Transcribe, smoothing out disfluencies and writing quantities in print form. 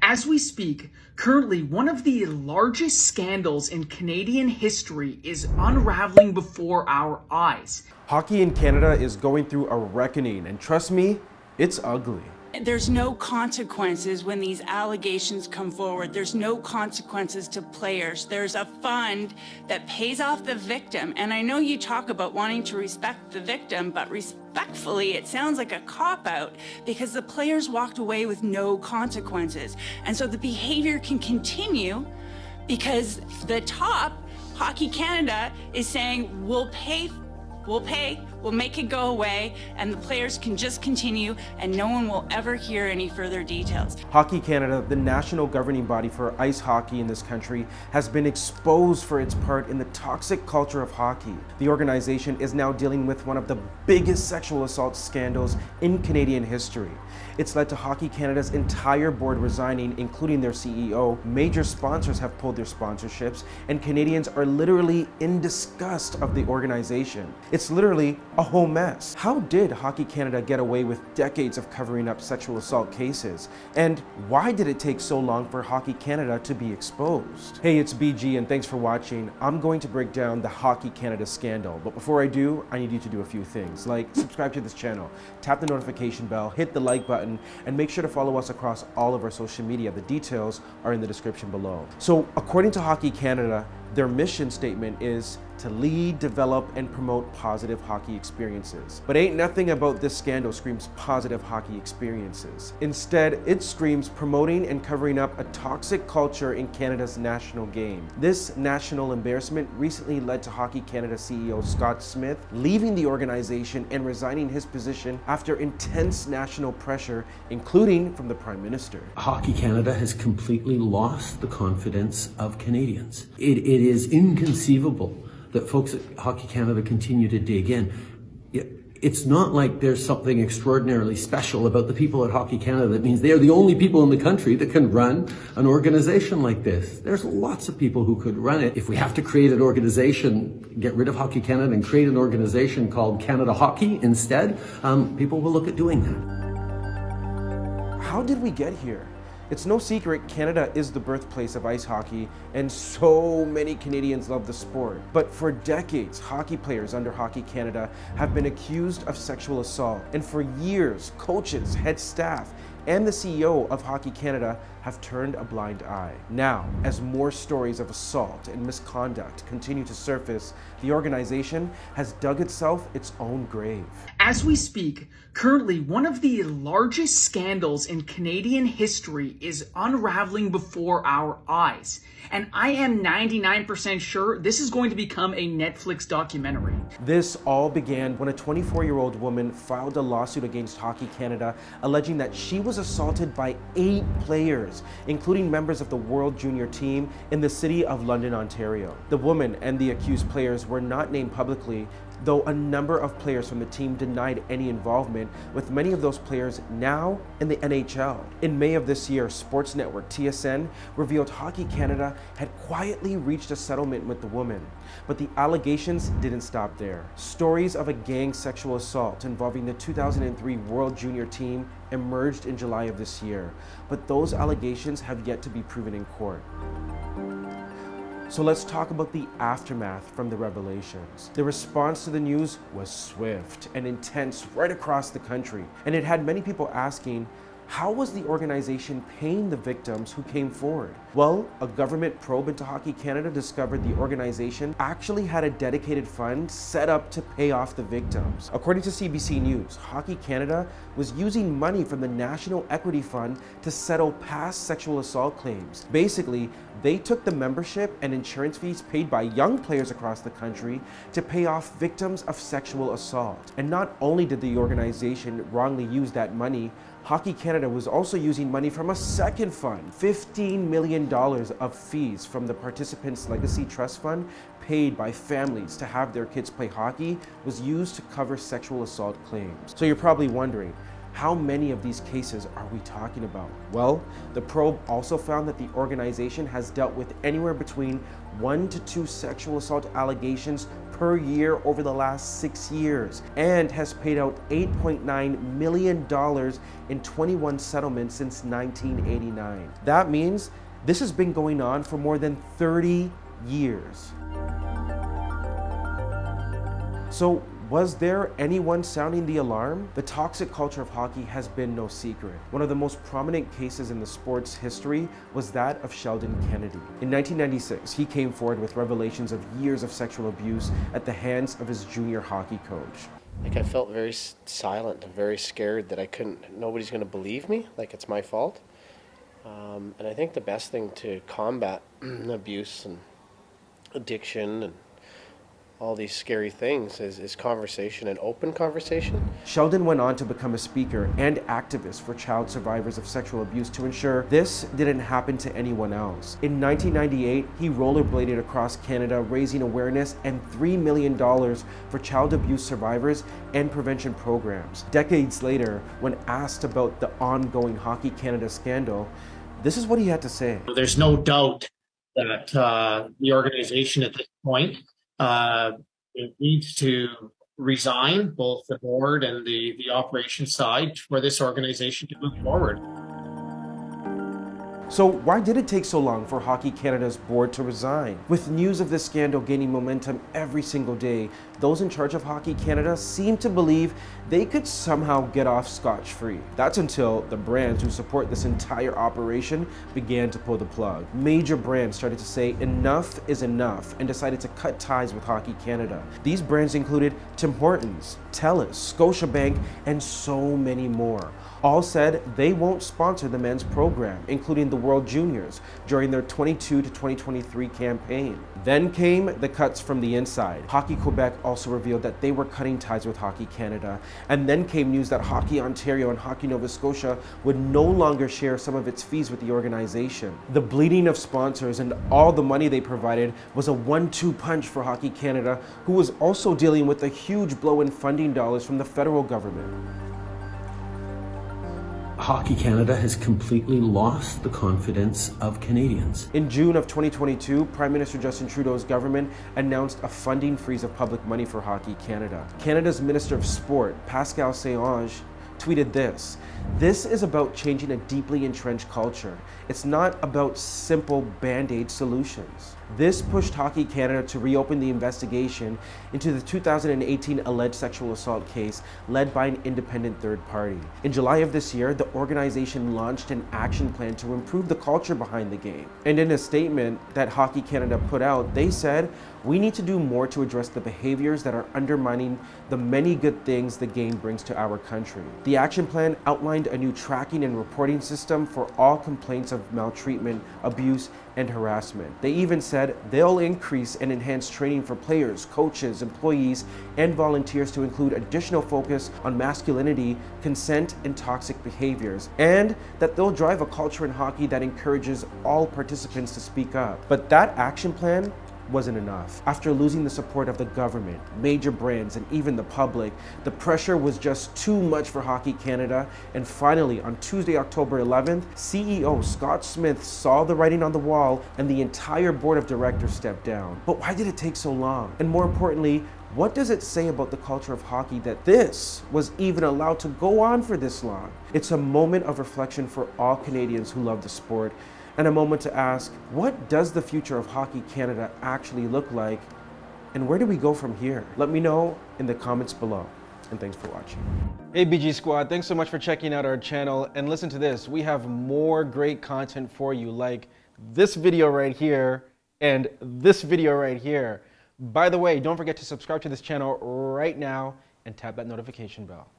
As we speak, currently one of the largest scandals in Canadian history is unraveling before our eyes. Hockey in Canada is going through a reckoning, and trust me, it's ugly. There's no consequences when these allegations come forward. There's no consequences to players. There's a fund that pays off the victim. And I know you talk about wanting to respect the victim, but respectfully, it sounds like a cop-out because the players walked away with no consequences. And so the behavior can continue because the top, Hockey Canada, is saying, we'll pay, we'll make it go away, and the players can just continue, and no one will ever hear any further details. Hockey Canada, the national governing body for ice hockey in this country, has been exposed for its part in the toxic culture of hockey. The organization is now dealing with one of the biggest sexual assault scandals in Canadian history. It's led to Hockey Canada's entire board resigning, including their CEO. Major sponsors have pulled their sponsorships, and Canadians are literally in disgust of the organization. It's literally a whole mess. How did Hockey Canada get away with decades of covering up sexual assault cases? And why did it take so long for Hockey Canada to be exposed? Hey, it's BG, and thanks for watching. I'm going to break down the Hockey Canada scandal, but before I do, I need you to do a few things, like subscribe to this channel, tap the notification bell, hit the like button, and make sure to follow us across all of our social media. The details are in the description below. So according to Hockey Canada, their mission statement is to lead, develop, and promote positive hockey experiences. But ain't nothing about this scandal screams positive hockey experiences. Instead, it screams promoting and covering up a toxic culture in Canada's national game. This national embarrassment recently led to Hockey Canada CEO Scott Smith leaving the organization and resigning his position after intense national pressure, including from the Prime Minister. Hockey Canada has completely lost the confidence of Canadians. It is inconceivable that folks at Hockey Canada continue to dig in. It's not like there's something extraordinarily special about the people at Hockey Canada that means they're the only people in the country that can run an organization like this. There's lots of people who could run it. If we have to create an organization, get rid of Hockey Canada and create an organization called Canada Hockey instead, people will look at doing that. How did we get here? It's no secret Canada is the birthplace of ice hockey, and so many Canadians love the sport. But for decades, hockey players under Hockey Canada have been accused of sexual assault. And for years, coaches, head staff, and the CEO of Hockey Canada have turned a blind eye. Now, as more stories of assault and misconduct continue to surface, the organization has dug itself its own grave. As we speak, currently one of the largest scandals in Canadian history is unraveling before our eyes. And I am 99% sure this is going to become a Netflix documentary. This all began when a 24-year-old woman filed a lawsuit against Hockey Canada alleging that she was assaulted by 8 players, including members of the World Junior team in the city of London, Ontario. The woman and the accused players were not named publicly, though a number of players from the team denied any involvement, with many of those players now in the NHL. In May of this year, sports network TSN revealed Hockey Canada had quietly reached a settlement with the woman. But the allegations didn't stop there. Stories of a gang sexual assault involving the 2003 World Junior team emerged in July of this year, but those allegations have yet to be proven in court. So let's talk about the aftermath from the revelations. The response to the news was swift and intense right across the country, and it had many people asking, how was the organization paying the victims who came forward? Well, a government probe into Hockey Canada discovered the organization actually had a dedicated fund set up to pay off the victims. According to CBC News, Hockey Canada was using money from the National Equity Fund to settle past sexual assault claims. Basically, they took the membership and insurance fees paid by young players across the country to pay off victims of sexual assault. And not only did the organization wrongly use that money, Hockey Canada was also using money from a second fund. $15 million of fees from the Participants Legacy Trust Fund paid by families to have their kids play hockey was used to cover sexual assault claims. So you're probably wondering, How many of these cases are we talking about? Well, the probe also found that the organization has dealt with anywhere between 1 to 2 sexual assault allegations per year over the last 6 years, and has paid out $8.9 million in 21 settlements since 1989. That means this has been going on for more than 30 years. So, was there anyone sounding the alarm? The toxic culture of hockey has been no secret. One of the most prominent cases in the sport's history was that of Sheldon Kennedy. In 1996, he came forward with revelations of years of sexual abuse at the hands of his junior hockey coach. Like, I felt very silent and very scared that nobody's going to believe me, like it's my fault. And I think the best thing to combat abuse and addiction and all these scary things is conversation and open conversation. Sheldon went on to become a speaker and activist for child survivors of sexual abuse to ensure this didn't happen to anyone else. In 1998, he rollerbladed across Canada, raising awareness and $3 million for child abuse survivors and prevention programs. Decades later, when asked about the ongoing Hockey Canada scandal, this is what he had to say. There's no doubt that the organization at this point it needs to resign, both the board and the operations side, for this organization to move forward. So why did it take so long for Hockey Canada's board to resign? With news of this scandal gaining momentum every single day, those in charge of Hockey Canada seemed to believe they could somehow get off scotch-free. That's until the brands who support this entire operation began to pull the plug. Major brands started to say enough is enough and decided to cut ties with Hockey Canada. These brands included Tim Hortons, TELUS, Scotiabank, and so many more. All said they won't sponsor the men's program, including the World Juniors, during their 22 to 2023 campaign. Then came the cuts from the inside. Hockey Quebec also revealed that they were cutting ties with Hockey Canada. And then came news that Hockey Ontario and Hockey Nova Scotia would no longer share some of its fees with the organization. The bleeding of sponsors and all the money they provided was a 1-2 punch for Hockey Canada, who was also dealing with a huge blow in funding dollars from the federal government. Hockey Canada has completely lost the confidence of Canadians. In June of 2022, Prime Minister Justin Trudeau's government announced a funding freeze of public money for Hockey Canada. Canada's Minister of Sport, Pascal Saint-Onge, tweeted this: "This is about changing a deeply entrenched culture. It's not about simple band-aid solutions." This pushed Hockey Canada to reopen the investigation into the 2018 alleged sexual assault case led by an independent third party. In July of this year, the organization launched an action plan to improve the culture behind the game. And in a statement that Hockey Canada put out, they said, "We need to do more to address the behaviors that are undermining the many good things the game brings to our country." The action plan outlined a new tracking and reporting system for all complaints of maltreatment, abuse, and harassment. They even said they'll increase and enhance training for players, coaches, employees, and volunteers to include additional focus on masculinity, consent, and toxic behaviors, and that they'll drive a culture in hockey that encourages all participants to speak up. But that action plan wasn't enough. After losing the support of the government, major brands, and even the public, the pressure was just too much for Hockey Canada, and finally, on Tuesday, October 11th, CEO Scott Smith saw the writing on the wall and the entire board of directors stepped down. But why did it take so long? And more importantly, what does it say about the culture of hockey that this was even allowed to go on for this long? It's a moment of reflection for all Canadians who love the sport, and a moment to ask, what does the future of Hockey Canada actually look like, and where do we go from here? Let me know in the comments below, and thanks for watching. Hey BG Squad, thanks so much for checking out our channel, and listen to this, we have more great content for you, like this video right here, and this video right here. By the way, don't forget to subscribe to this channel right now, and tap that notification bell.